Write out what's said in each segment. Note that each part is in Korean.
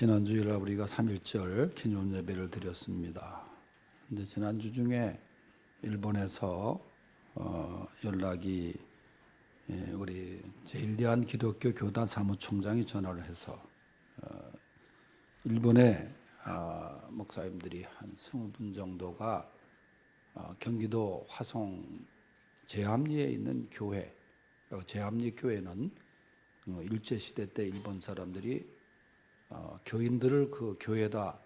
지난주일 우리가 3.1절 기념 예배를 드렸습니다. 근데 지난주 중에 일본에서 연락이 우리 제1대한 기독교 교단 사무총장이 전화를 해서 일본의 목사님들이 한 20분 정도가 경기도 화성 제암리에 있는 교회, 제암리 교회는 일제시대 때 일본 사람들이 교인들을 그 교회에다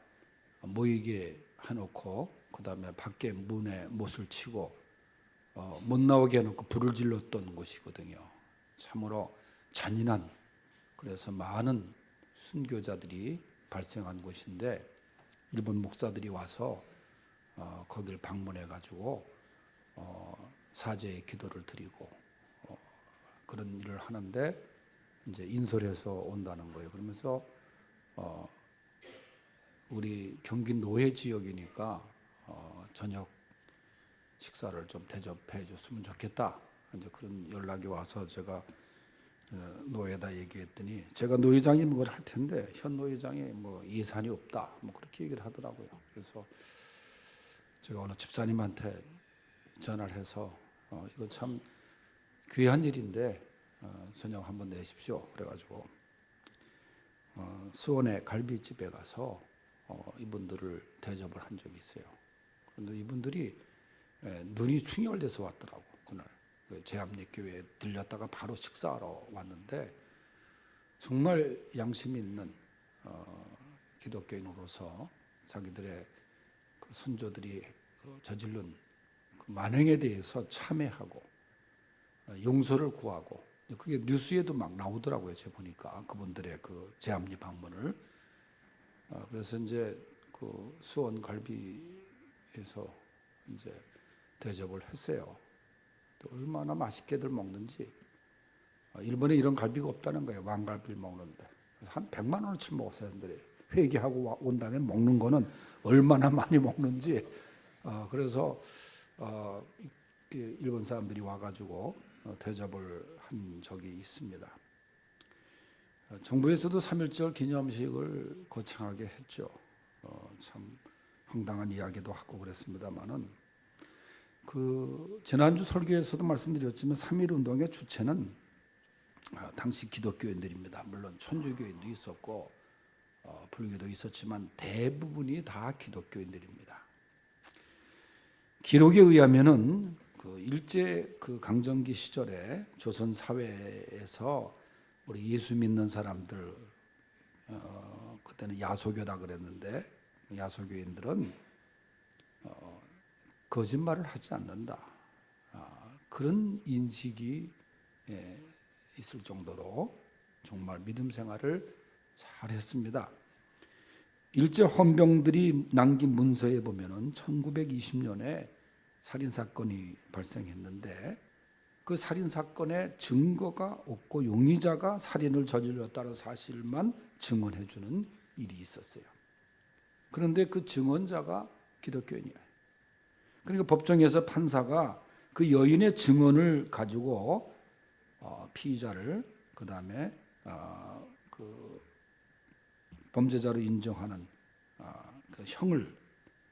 모이게 해놓고 그 다음에 밖에 문에 못을 치고 못 나오게 해놓고 불을 질렀던 곳이거든요. 참으로 잔인한, 그래서 많은 순교자들이 발생한 곳인데 일본 목사들이 와서 거기를 방문해 가지고 사죄의 기도를 드리고 그런 일을 하는데 이제 인솔해서 온다는 거예요. 그러면서 우리 경기 노예 지역이니까 저녁 식사를 좀 대접해 줬으면 좋겠다. 이제 그런 연락이 와서 제가 노예다 얘기했더니 제가 노회장이 뭘 할 텐데 현 노회장이 뭐 예산이 없다. 뭐 그렇게 얘기를 하더라고요. 그래서 제가 오늘 집사님한테 전화를 해서 이거 참 귀한 일인데 저녁 한번 내십시오. 그래가지고 수원의 갈비집에 가서 이분들을 대접을 한 적이 있어요. 그런데 이분들이 눈이 충혈돼서 왔더라고. 그날 제암리 교회에 들렸다가 바로 식사하러 왔는데 정말 양심이 있는 기독교인으로서 자기들의 그 선조들이 저지른 그 만행에 대해서 참회하고 용서를 구하고, 그게 뉴스에도 막 나오더라고요. 제가 보니까 그분들의 그 제암리 방문을. 그래서 이제 그 수원 갈비에서 이제 대접을 했어요. 또 얼마나 맛있게들 먹는지. 일본에 이런 갈비가 없다는 거예요. 왕갈비를 먹는데 한 100만 원어치 먹었어요. 사람들이 회개하고 온 다음에 먹는 거는 얼마나 많이 먹는지. 그래서 일본 사람들이 와가지고 대접을 한 적이 있습니다. 정부에서도 3.1절 기념식을 거창하게 했죠. 참 황당한 이야기도 하고 그랬습니다만은 그 지난주 설교에서도 말씀드렸지만 3.1 운동의 주체는 당시 기독교인들입니다. 물론 천주교인도 있었고 불교도 있었지만 대부분이 다 기독교인들입니다. 기록에 의하면은 그 일제 그 강점기 시절에 조선 사회에서 우리 예수 믿는 사람들 그때는 야소교다 그랬는데 야소교인들은 거짓말을 하지 않는다. 그런 인식이 있을 정도로 정말 믿음 생활을 잘했습니다. 일제 헌병들이 남긴 문서에 보면은 1920년에 살인 사건이 발생했는데 그 살인 사건의 증거가 없고 용의자가 살인을 저질렀다는 사실만 증언해 주는 일이 있었어요. 그런데 그 증언자가 기독교인이에요. 그러니까 법정에서 판사가 그 여인의 증언을 가지고 피의자를 그 다음에 그 범죄자로 인정하는 그 형을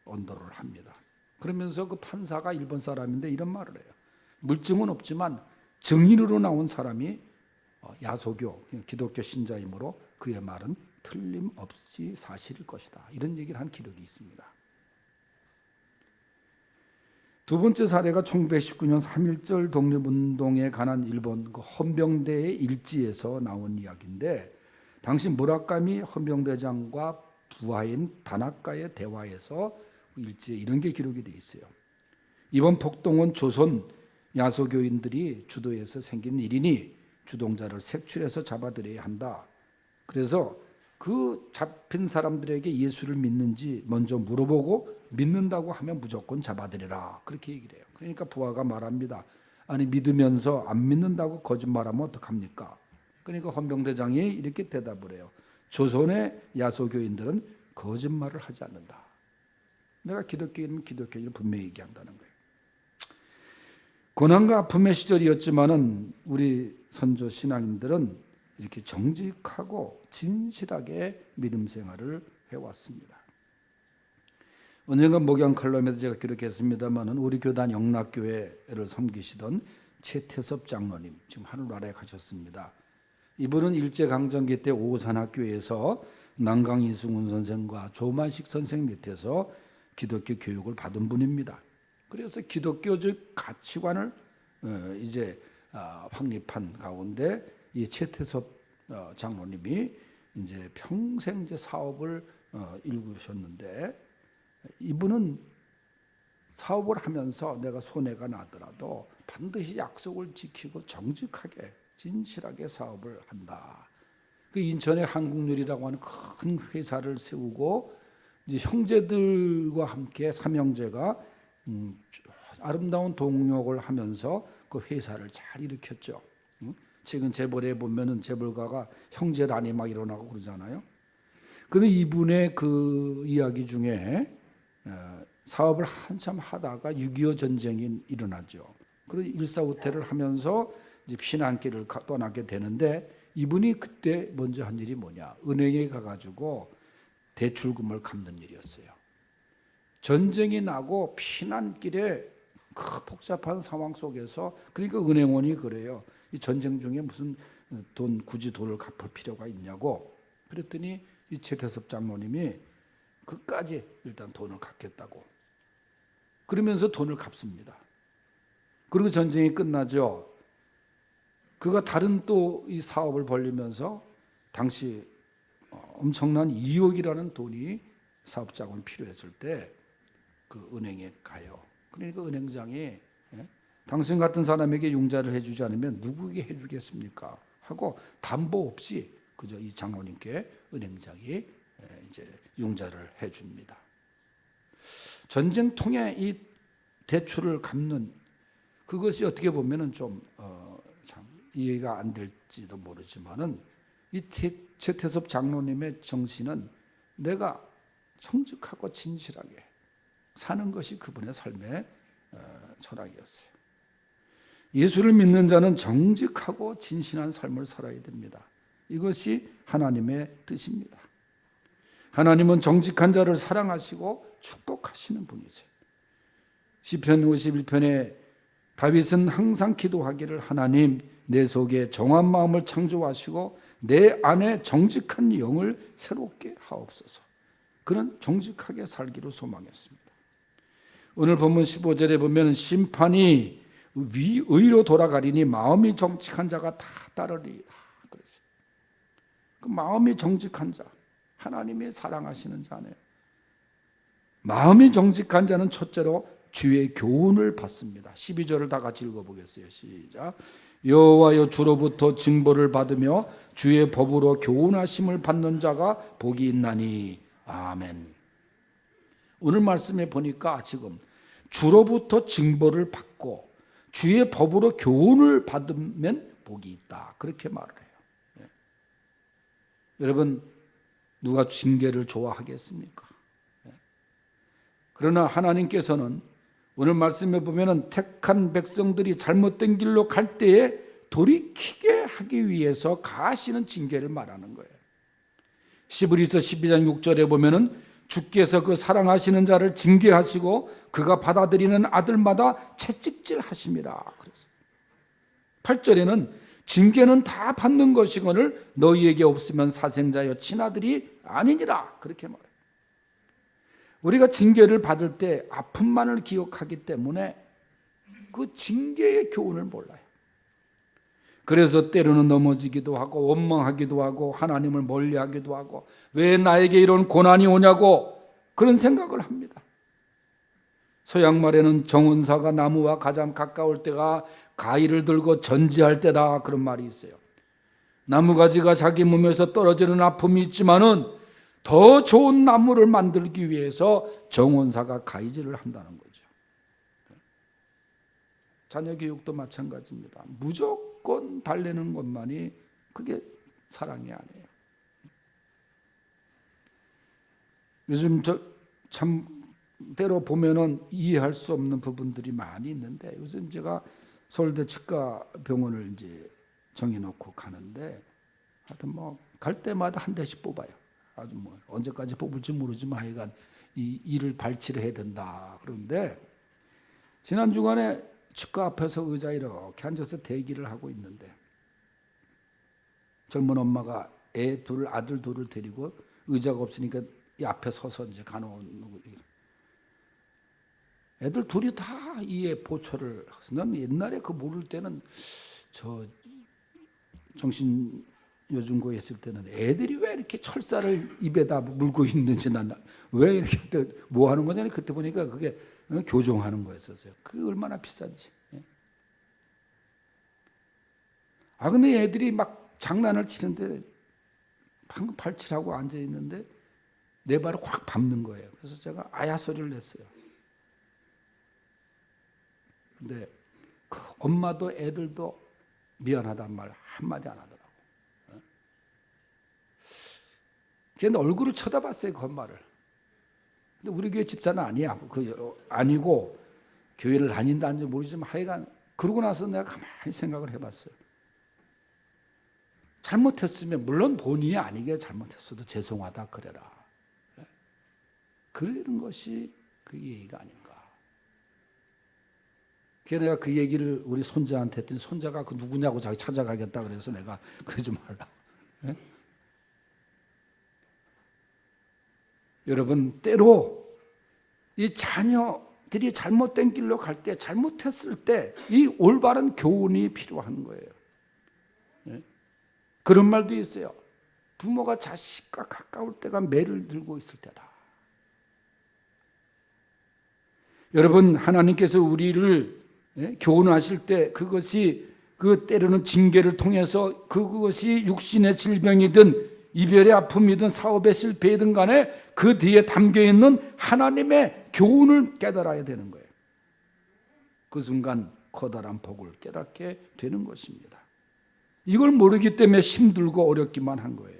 언도를 합니다. 그러면서 그 판사가 일본 사람인데 이런 말을 해요. 물증은 없지만 증인으로 나온 사람이 야소교, 기독교 신자이므로 그의 말은 틀림없이 사실일 것이다. 이런 얘기를 한 기록이 있습니다. 두 번째 사례가 1919년 3.1절 독립운동에 관한 일본 그 헌병대의 일지에서 나온 이야기인데 당시 무라카미 헌병대장과 부하인 다나카의 대화에서 일지에 이런 게 기록이 되어 있어요. 이번 폭동은 조선 야소교인들이 주도해서 생긴 일이니 주동자를 색출해서 잡아들여야 한다. 그래서 그 잡힌 사람들에게 예수를 믿는지 먼저 물어보고 믿는다고 하면 무조건 잡아들여라. 그렇게 얘기를 해요. 그러니까 부하가 말합니다. 아니 믿으면서 안 믿는다고 거짓말하면 어떡합니까? 그러니까 헌병대장이 이렇게 대답을 해요. 조선의 야소교인들은 거짓말을 하지 않는다. 내가 기독교인이면 기독교인을 분명히 얘기한다는 거예요. 고난과 아픔의 시절이었지만은 우리 선조 신앙인들은 이렇게 정직하고 진실하게 믿음 생활을 해왔습니다. 언젠가 목양 칼럼에도 제가 기록했습니다마는 우리 교단 영락교회를 섬기시던 최태섭 장로님, 지금 하늘나라에 가셨습니다. 이분은 일제강점기 때 오산학교에서 난강 이승훈 선생과 조만식 선생 밑에서 기독교 교육을 받은 분입니다. 그래서 기독교적 가치관을 이제 확립한 가운데 이 최태섭 장로님이 이제 평생 이제 사업을 일구셨는데, 이분은 사업을 하면서 내가 손해가 나더라도 반드시 약속을 지키고 정직하게 진실하게 사업을 한다. 그 인천의 한국유리라고 하는 큰 회사를 세우고 이제 형제들과 함께 삼형제가 아름다운 동역을 하면서 그 회사를 잘 일으켰죠. 최근 재벌에 보면은 재벌가가 형제란이 막 일어나고 그러잖아요. 근데 이분의 그 이야기 중에 사업을 한참 하다가 6.25 전쟁이 일어나죠. 그래서 일사후퇴를 하면서 이제 피난길을 떠나게 되는데, 이분이 그때 먼저 한 일이 뭐냐? 은행에 가가지고 대출금을 갚는 일이었어요. 전쟁이 나고 피난길에 그 복잡한 상황 속에서, 그러니까 은행원이 그래요. 이 전쟁 중에 무슨 굳이 돈을 갚을 필요가 있냐고. 그랬더니 이 최태섭 장로님이 그까지 일단 돈을 갚겠다고 그러면서 돈을 갚습니다. 그리고 전쟁이 끝나죠. 그가 다른 또 이 사업을 벌리면서 당시 엄청난 2억이라는 돈이 사업자금 필요했을 때 그 은행에 가요. 그러니까 은행장이 당신 같은 사람에게 융자를 해주지 않으면 누구에게 해주겠습니까? 하고 담보 없이 그저 이 장로님께 은행장이 이제 융자를 해줍니다. 전쟁통에 이 대출을 갚는 그것이 어떻게 보면은 좀 참 이해가 안 될지도 모르지만은 이 최태섭 장로님의 정신은 내가 정직하고 진실하게 사는 것이 그분의 삶의 철학이었어요. 예수를 믿는 자는 정직하고 진실한 삶을 살아야 됩니다. 이것이 하나님의 뜻입니다. 하나님은 정직한 자를 사랑하시고 축복하시는 분이세요. 시편 51편에 다윗은 항상 기도하기를, 하나님 내 속에 정한 마음을 창조하시고 내 안에 정직한 영을 새롭게 하옵소서. 그는 정직하게 살기로 소망했습니다. 오늘 본문 15절에 보면 심판이 의로 돌아가리니 마음이 정직한 자가 다 따르리라 그랬어요. 그 마음이 정직한 자, 하나님이 사랑하시는 자네요. 마음이 정직한 자는 첫째로 주의 교훈을 받습니다. 12절을 다 같이 읽어보겠어요. 시작. 여호와여 주로부터 징벌을 받으며 주의 법으로 교훈하심을 받는 자가 복이 있나니. 아멘. 오늘 말씀에 보니까 지금 주로부터 징벌을 받고 주의 법으로 교훈을 받으면 복이 있다, 그렇게 말을 해요. 여러분, 누가 징계를 좋아하겠습니까? 그러나 하나님께서는 오늘 말씀에 보면은 택한 백성들이 잘못된 길로 갈 때에 돌이키게 하기 위해서 가하시는 징계를 말하는 거예요. 시브리서 12장 6절에 보면은 주께서 그 사랑하시는 자를 징계하시고 그가 받아들이는 아들마다 채찍질 하심이라 그랬어요. 8절에는 징계는 다 받는 것이거늘 너희에게 없으면 사생자여 친아들이 아니니라, 그렇게 말해요. 우리가 징계를 받을 때 아픔만을 기억하기 때문에 그 징계의 교훈을 몰라요. 그래서 때로는 넘어지기도 하고 원망하기도 하고 하나님을 멀리하기도 하고 왜 나에게 이런 고난이 오냐고 그런 생각을 합니다. 서양말에는 정은사가 나무와 가장 가까울 때가 가위를 들고 전지할 때다, 그런 말이 있어요. 나무가지가 자기 몸에서 떨어지는 아픔이 있지만은 더 좋은 나무를 만들기 위해서 정원사가 가위질을 한다는 거죠. 자녀 교육도 마찬가지입니다. 무조건 달래는 것만이 그게 사랑이 아니에요. 요즘 참 때로 보면은 이해할 수 없는 부분들이 많이 있는데, 요즘 제가 서울대 치과병원을 이제 정해놓고 가는데 하여튼 뭐 갈 때마다 한 대씩 뽑아요. 아주 뭐 언제까지 뽑을지 모르지만 하여간 이 일을 발치를 해야 된다. 그런데 지난 주간에 치과 앞에서 의자에 이렇게 앉아서 대기를 하고 있는데 젊은 엄마가 아들 둘을 데리고 의자가 없으니까 이 앞에 서서 이제 간호는 애들 둘이 다 이에 보초를. 난 옛날에 그 모를 때는 저 정신요즘고에 있을 때는 애들이 왜 이렇게 철사를 입에다 물고 있는지 난 왜 이렇게 뭐 하는 거냐 그때 보니까 그게 교정하는 거였었어요. 그게 얼마나 비싼지. 근데 애들이 막 장난을 치는데 방금 발치하고 앉아 있는데 내 발을 확 밟는 거예요. 그래서 제가 아야 소리를 냈어요. 근데 그 엄마도 애들도 미안하단 말 한마디 안 하더라고. 걔는 얼굴을 쳐다봤어요, 그 엄마를. 근데 우리 교회 집사는 아니야. 아니고 교회를 다닌다는지 모르지만 하여간 그러고 나서 내가 가만히 생각을 해봤어요. 잘못했으면 물론 본의 아니게 잘못했어도 죄송하다 그래라. 그러는 것이 그 얘기가 아닌가. 그래서 내가 그 얘기를 우리 손자한테 했더니 손자가 그 누구냐고 자기 찾아가겠다 그래서 내가 그러지 말라고. 여러분 때로 이 자녀들이 잘못된 길로 갈 때 잘못했을 때 이 올바른 교훈이 필요한 거예요. 그런 말도 있어요. 부모가 자식과 가까울 때가 매를 들고 있을 때다. 여러분 하나님께서 우리를 교훈하실 때 그것이 그 때로는 징계를 통해서 그것이 육신의 질병이든 이별의 아픔이든 사업의 실패이든 간에 그 뒤에 담겨있는 하나님의 교훈을 깨달아야 되는 거예요. 그 순간 커다란 복을 깨닫게 되는 것입니다. 이걸 모르기 때문에 힘들고 어렵기만 한 거예요.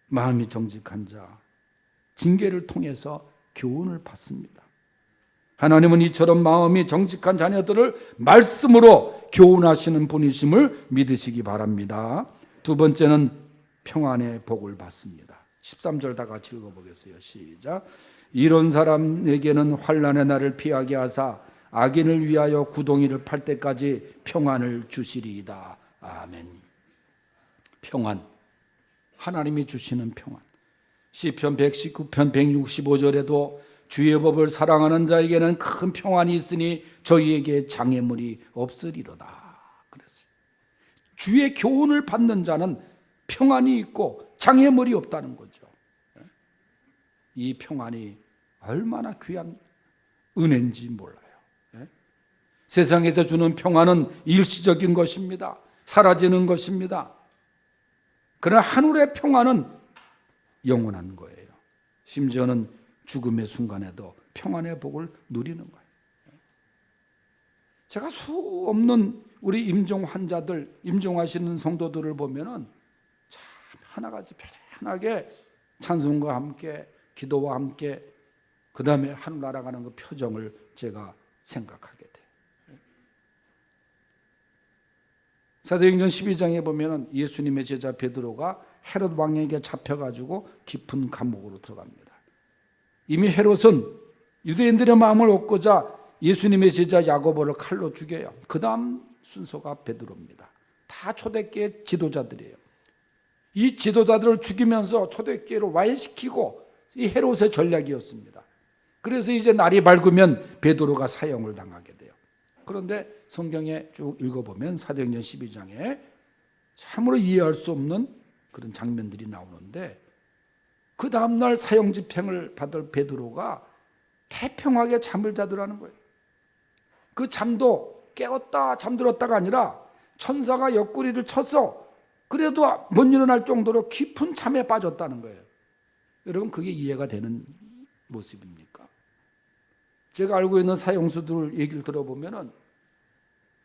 마음이 정직한 자, 징계를 통해서 교훈을 받습니다. 하나님은 이처럼 마음이 정직한 자녀들을 말씀으로 교훈하시는 분이심을 믿으시기 바랍니다. 두 번째는 평안의 복을 받습니다. 13절 다 같이 읽어보겠어요. 시작. 이런 사람에게는 환난의 날을 피하게 하사 악인을 위하여 구덩이를 팔 때까지 평안을 주시리이다. 아멘. 평안, 하나님이 주시는 평안. 시편 119편 165절에도 주의 법을 사랑하는 자에게는 큰 평안이 있으니 저희에게 장애물이 없으리로다 그랬어요. 주의 교훈을 받는 자는 평안이 있고 장애물이 없다는 거죠. 이 평안이 얼마나 귀한 은혜인지 몰라요. 세상에서 주는 평안은 일시적인 것입니다. 사라지는 것입니다. 그러나 하늘의 평안은 영원한 거예요. 심지어는 죽음의 순간에도 평안의 복을 누리는 거예요. 제가 수 없는 우리 임종 환자들, 임종하시는 성도들을 보면은 참 하나같이 편안하게 찬송과 함께 기도와 함께 그 다음에 하늘 날아가는 그 표정을 제가 생각하게 돼요. 사도행전 12장에 보면은 예수님의 제자 베드로가 헤롯 왕에게 잡혀가지고 깊은 감옥으로 들어갑니다. 이미 헤롯은 유대인들의 마음을 얻고자 예수님의 제자 야고보를 칼로 죽여요. 그 다음 순서가 베드로입니다. 다 초대교회 지도자들이에요. 이 지도자들을 죽이면서 초대교회를 와해시키고 이 헤롯의 전략이었습니다. 그래서 이제 날이 밝으면 베드로가 사형을 당하게 돼요. 그런데 성경에 쭉 읽어보면 사도행전 12장에 참으로 이해할 수 없는 그런 장면들이 나오는데 그 다음날 사형 집행을 받을 베드로가 태평하게 잠을 자더라는 거예요. 그 잠도 깨었다 잠들었다가 아니라 천사가 옆구리를 쳤어. 그래도 못 일어날 정도로 깊은 잠에 빠졌다는 거예요. 여러분 그게 이해가 되는 모습입니까? 제가 알고 있는 사형수들 얘기를 들어보면은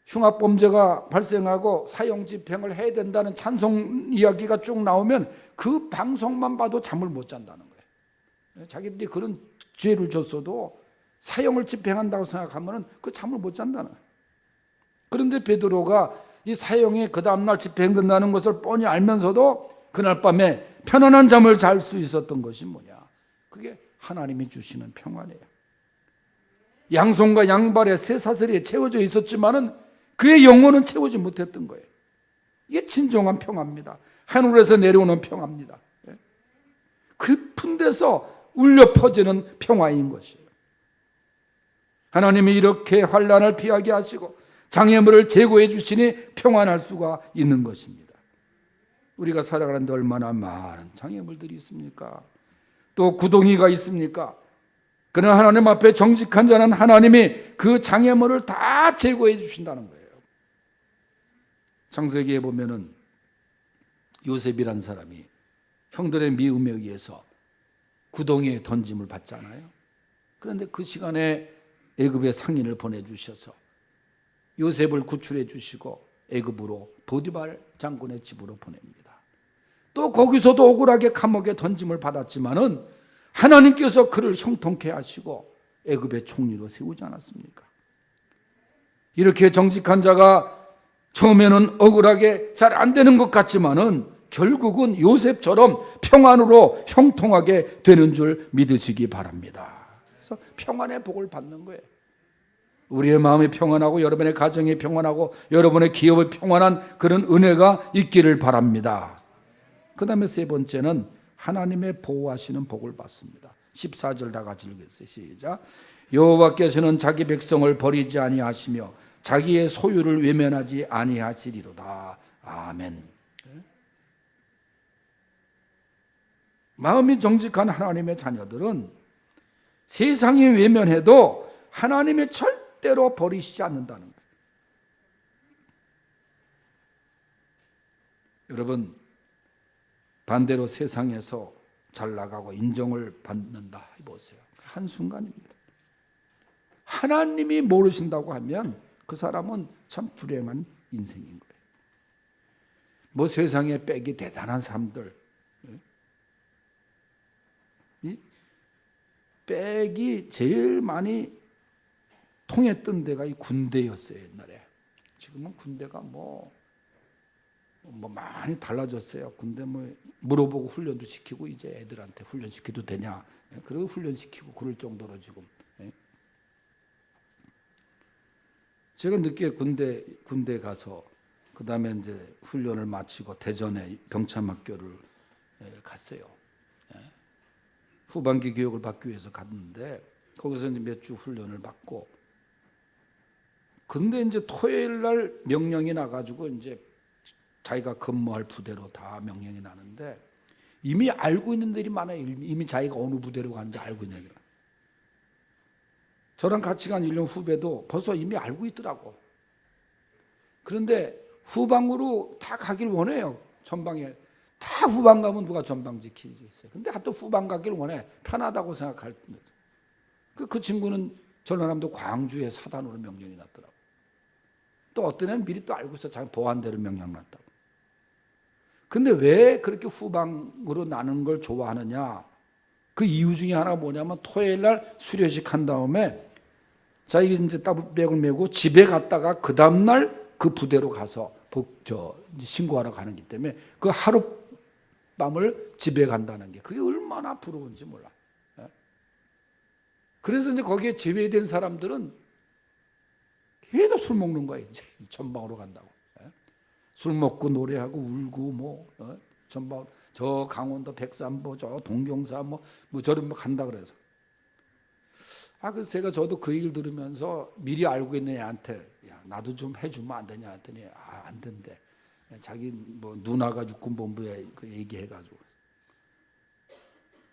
흉악범죄가 발생하고 사형 집행을 해야 된다는 찬송 이야기가 쭉 나오면 그 방송만 봐도 잠을 못 잔다는 거예요. 자기들이 그런 죄를 졌어도 사형을 집행한다고 생각하면 그 잠을 못 잔다는 거예요. 그런데 베드로가 이 사형이 그 다음날 집행된다는 것을 뻔히 알면서도 그날 밤에 편안한 잠을 잘 수 있었던 것이 뭐냐? 그게 하나님이 주시는 평안이에요. 양손과 양발에 쇠사슬이 채워져 있었지만은 그의 영혼은 채우지 못했던 거예요. 이게 진정한 평화입니다. 하늘에서 내려오는 평화입니다. 깊은 데서 울려 퍼지는 평화인 것이에요. 하나님이 이렇게 환난을 피하게 하시고 장애물을 제거해 주시니 평안할 수가 있는 것입니다. 우리가 살아가는데 얼마나 많은 장애물들이 있습니까? 또 구덩이가 있습니까? 그러나 하나님 앞에 정직한 자는 하나님이 그 장애물을 다 제거해 주신다는 거예요. 창세기에 보면은 요셉이란 사람이 형들의 미움에 의해서 구덩이에 던짐을 받잖아요. 그런데 그 시간에 애굽의 상인을 보내주셔서 요셉을 구출해 주시고 애굽으로 보디발 장군의 집으로 보냅니다. 또 거기서도 억울하게 감옥에 던짐을 받았지만은 하나님께서 그를 형통케 하시고 애굽의 총리로 세우지 않았습니까? 이렇게 정직한 자가 처음에는 억울하게 잘 안 되는 것 같지만은 결국은 요셉처럼 평안으로 형통하게 되는 줄 믿으시기 바랍니다. 그래서 평안의 복을 받는 거예요. 우리의 마음이 평안하고 여러분의 가정이 평안하고 여러분의 기업이 평안한 그런 은혜가 있기를 바랍니다. 그 다음에 세 번째는 하나님의 보호하시는 복을 받습니다. 14절 다 같이 읽겠어요. 시작. 여호와께서는 자기 백성을 버리지 아니하시며 자기의 소유를 외면하지 아니하시리로다. 아멘. 마음이 정직한 하나님의 자녀들은 세상이 외면해도 하나님이 절대로 버리시지 않는다는 거예요. 여러분, 반대로 세상에서 잘 나가고 인정을 받는다 해보세요. 한순간입니다. 하나님이 모르신다고 하면 그 사람은 참 불행한 인생인 거예요. 뭐 세상에 빽이 대단한 사람들, 이 빽이 제일 많이 통했던 데가 이 군대였어요. 옛날에. 지금은 군대가 뭐 많이 달라졌어요. 군대 뭐 물어보고 훈련도 시키고 이제 애들한테 훈련시켜도 되냐. 그리고 훈련시키고 그럴 정도로 지금. 제가 늦게 군대 가서 그 다음에 이제 훈련을 마치고 대전에 병참학교를 갔어요. 후반기 교육을 받기 위해서 갔는데 거기서 이제 몇 주 훈련을 받고 근데 이제 토요일 날 명령이 나가지고 이제 자기가 근무할 부대로 다 명령이 나는데 이미 알고 있는 들이 많아요. 이미 자기가 어느 부대로 가는지 알고 있는 애들. 저랑 같이 간 1년 후배도 벌써 이미 알고 있더라고. 그런데 후방으로 다 가길 원해요. 전방에. 다 후방 가면 누가 전방 지키지 있어요. 근데 하여튼 후방 가길 원해. 편하다고 생각할 그 친구는 전라남도 광주에 사단으로 명령이 났더라고. 또 어떤 애는 미리 또 알고 있어. 자기 보안대로 명령 났다고. 근데 왜 그렇게 후방으로 나는 걸 좋아하느냐? 그 이유 중에 하나가 뭐냐면 토요일 날 수료식 한 다음에 자기 이제 따블백을 메고 집에 갔다가 그 다음 날 그 부대로 가서 신고하러 가는 기 때문에 그 하룻밤을 집에 간다는 게 그게 얼마나 부러운지 몰라. 그래서 이제 거기에 제외된 사람들은 계속 술 먹는 거예요. 이제 전방으로 간다고. 술 먹고 노래하고 울고 전방 저 강원도 백산보 저 동경사 뭐 저런 간다 그래서. 그래서 제가 저도 그 얘기를 들으면서 미리 알고 있는 애한테 야 나도 좀 해주면 안 되냐 했더니 안 된대. 자기 뭐 누나가 육군본부에 그 얘기해가지고.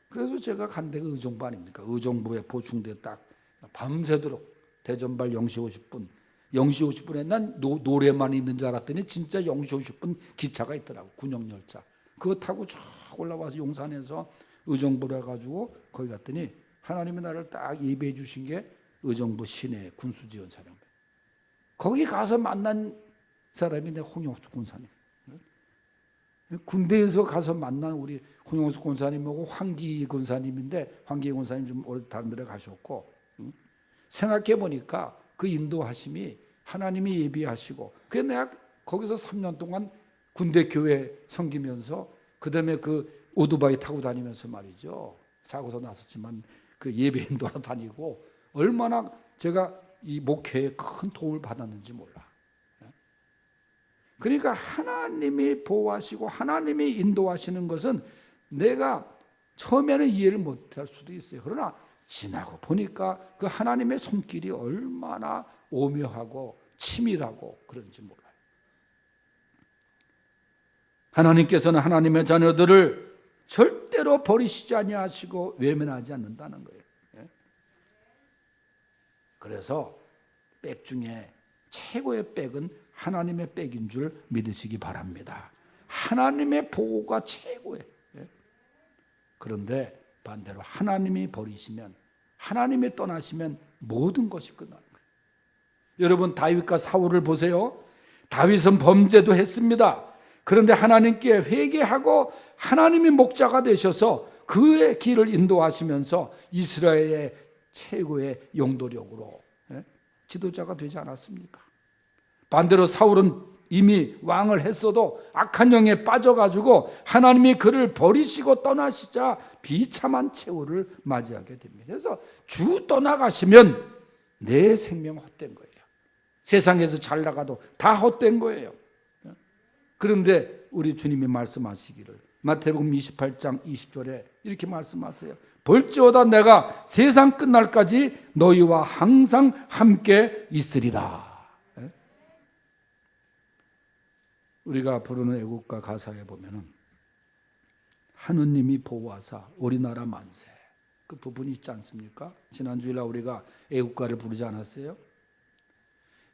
그래서 제가 간 데가 의정부 아닙니까? 의정부에 보충돼 딱 밤새도록 대전발 0시 50분 0시 50분에 난 노래만 있는 줄 알았더니 진짜 0시 50분 기차가 있더라고. 군용열차. 그거 타고 쫙 올라와서 용산에서 의정부로 해가지고 거기 갔더니 하나님이 나를 딱 예배해 주신 게 의정부 시내 군수지원사령. 거기 가서 만난 사람이 내 홍영숙 군사님. 군대에서 가서 만난 우리 홍영숙 군사님하고 황기 군사님인데 황기 군사님 좀 오래 다른 데로 가셨고 생각해 보니까 그 인도하심이 하나님이 예비하시고 그래서 내가 거기서 3년 동안 군대 교회 섬기면서 그다음에 그 오토바이 타고 다니면서 말이죠. 사고도 났었지만 그 예배 인도로 다니고 얼마나 제가 이 목회에 큰 도움을 받았는지 몰라. 그러니까 하나님이 보호하시고 하나님이 인도하시는 것은 내가 처음에는 이해를 못할 수도 있어요. 그러나 지나고 보니까 그 하나님의 손길이 얼마나 오묘하고 치밀하고 그런지 몰라요. 하나님께서는 하나님의 자녀들을 절대로 버리시지 아니하시고 외면하지 않는다는 거예요. 그래서 백 중에 최고의 백은 하나님의 백인 줄 믿으시기 바랍니다. 하나님의 보호가 최고예요. 그런데 반대로 하나님이 버리시면, 하나님이 떠나시면 모든 것이 끝나는 거예요. 여러분 다윗과 사울을 보세요. 다윗은 범죄도 했습니다. 그런데 하나님께 회개하고 하나님이 목자가 되셔서 그의 길을 인도하시면서 이스라엘의 최고의 용도력으로 지도자가 되지 않았습니까? 반대로 사울은 이미 왕을 했어도 악한 영에 빠져가지고 하나님이 그를 버리시고 떠나시자 비참한 최후를 맞이하게 됩니다. 그래서 주 떠나가시면 내 생명 헛된 거예요. 세상에서 잘 나가도 다 헛된 거예요. 그런데 우리 주님이 말씀하시기를 마태복음 28장 20절에 이렇게 말씀하세요. 볼지어다 내가 세상 끝날까지 너희와 항상 함께 있으리라. 우리가 부르는 애국가 가사에 보면은 하느님이 보호하사 우리나라 만세, 그 부분이 있지 않습니까? 지난주일날 우리가 애국가를 부르지 않았어요?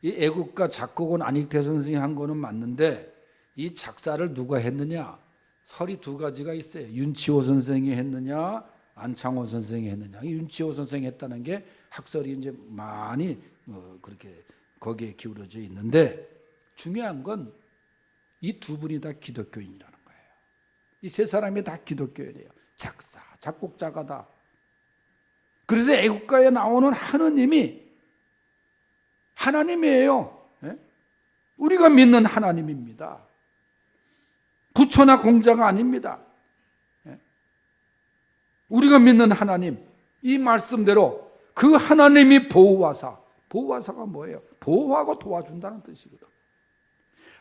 이 애국가 작곡은 안익태 선생이 한 거는 맞는데 이 작사를 누가 했느냐? 설이 두 가지가 있어요. 윤치호 선생이 했느냐, 안창호 선생이 했느냐. 윤치호 선생이 했다는 게 학설이 이제 많이 그렇게 거기에 기울어져 있는데, 중요한 건 이 두 분이 다 기독교인이라는 거예요. 이 세 사람이 다 기독교인이에요. 작사, 작곡자가 다. 그래서 애국가에 나오는 하느님이 하나님이에요. 우리가 믿는 하나님입니다. 부처나 공자가 아닙니다. 우리가 믿는 하나님, 이 말씀대로 그 하나님이 보호하사, 보호하사가 뭐예요? 보호하고 도와준다는 뜻이거든.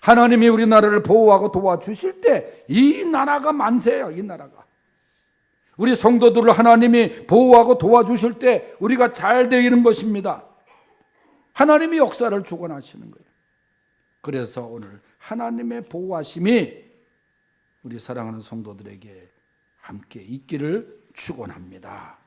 하나님이 우리나라를 보호하고 도와주실 때 이 나라가 만세예요. 이 나라가. 우리 성도들을 하나님이 보호하고 도와주실 때 우리가 잘 되는 것입니다. 하나님이 역사를 주관하시는 거예요. 그래서 오늘 하나님의 보호하심이 우리 사랑하는 성도들에게 함께 있기를 축원합니다.